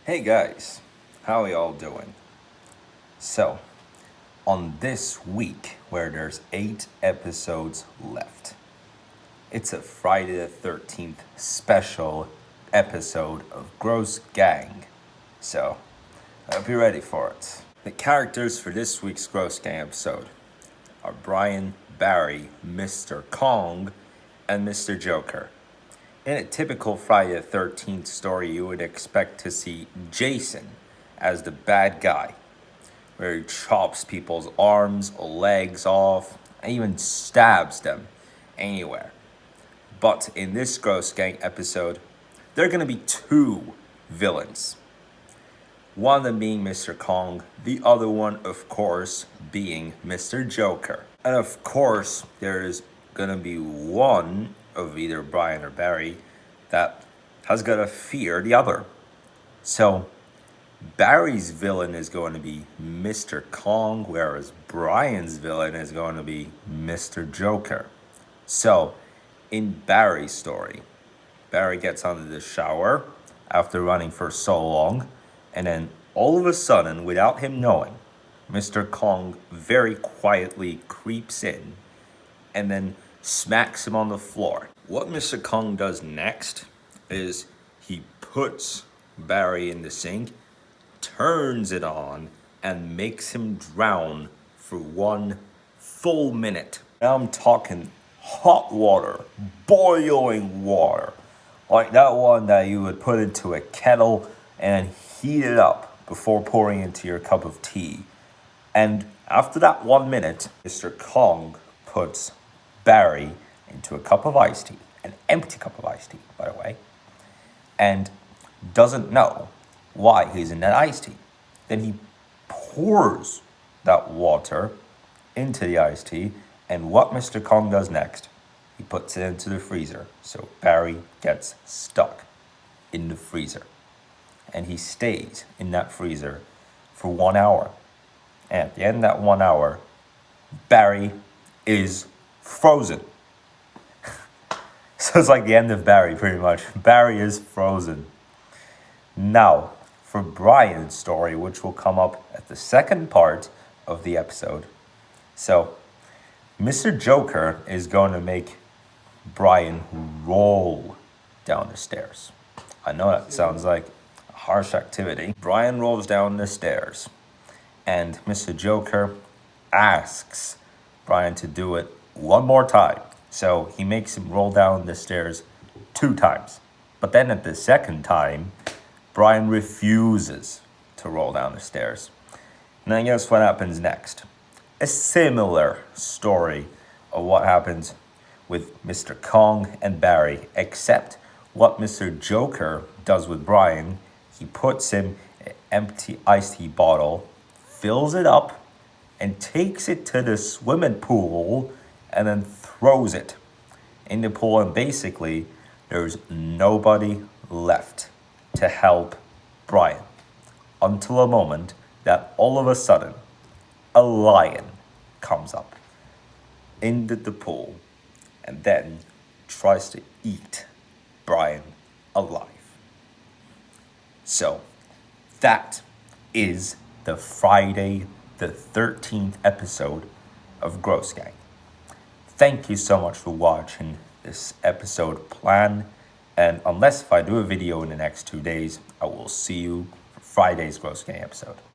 Hey guys, how y'all doing? So, on this week where there's 8 episodes left, it's a Friday the 13th special episode of Gross Gang. So, I hope you're ready for it. The characters for this week's Gross Gang episode are Brian, Barry, Mr. Kong, and Mr. Joker. In a typical Friday the 13th story, you would expect to see Jason as the bad guy, where he chops people's arms, legs off, and even stabs them anywhere. But in this Gross Gang episode, there are going to be two villains. One of them being Mr. Kong, the other one, of course, being Mr. Joker. And of course, there's gonna be one of either Brian or Barry that has gotta fear the other. So Barry's villain is going to be Mr. Kong, whereas Brian's villain is going to be Mr. Joker. So in Barry's story, Barry gets out of the shower after running for so long, and then all of a sudden, without him knowing, Mr. Kong very quietly creeps in and then smacks him on the floor. What Mr. Kong does next is he puts Barry in the sink, turns it on, and makes him drown for 1 full minute. Now I'm talking hot water, boiling water, like that one that you would put into a kettle and heat it up before pouring into your cup of tea. And after that 1 minute, Mr. Kong puts Barry into a cup of iced tea, an empty cup of iced tea, by the way, and doesn't know why he's in that iced tea. Then he pours that water into the iced tea, and what Mr. Kong does next, he puts it into the freezer. So Barry gets stuck in the freezer. And he stays in that freezer for 1 hour. And at the end of that 1 hour, Barry is frozen. So it's like the end of Barry, pretty much. Barry is frozen. Now, for Brian's story, which will come up at the second part of the episode. So, Mr. Joker is going to make Brian roll down the stairs. I know that sounds like a harsh activity. Brian rolls down the stairs, and Mr. Joker asks Brian to do it one more time. So he makes him roll down the stairs 2 times. But then at the second time, Brian refuses to roll down the stairs. And then guess what happens next? A similar story of what happens with Mr. Kong and Barry, except what Mr. Joker does with Brian, he puts him an empty iced tea bottle, fills it up, and takes it to the swimming pool and then throws it in the pool. And basically, there's nobody left to help Brian until a moment that all of a sudden a lion comes up into the pool and then tries to eat Brian alive. So that is the Friday the 13th episode of Gross Gang. Thank you so much for watching this episode plan. And unless if I do a video in the next 2 days, I will see you for Friday's Gross Gang episode.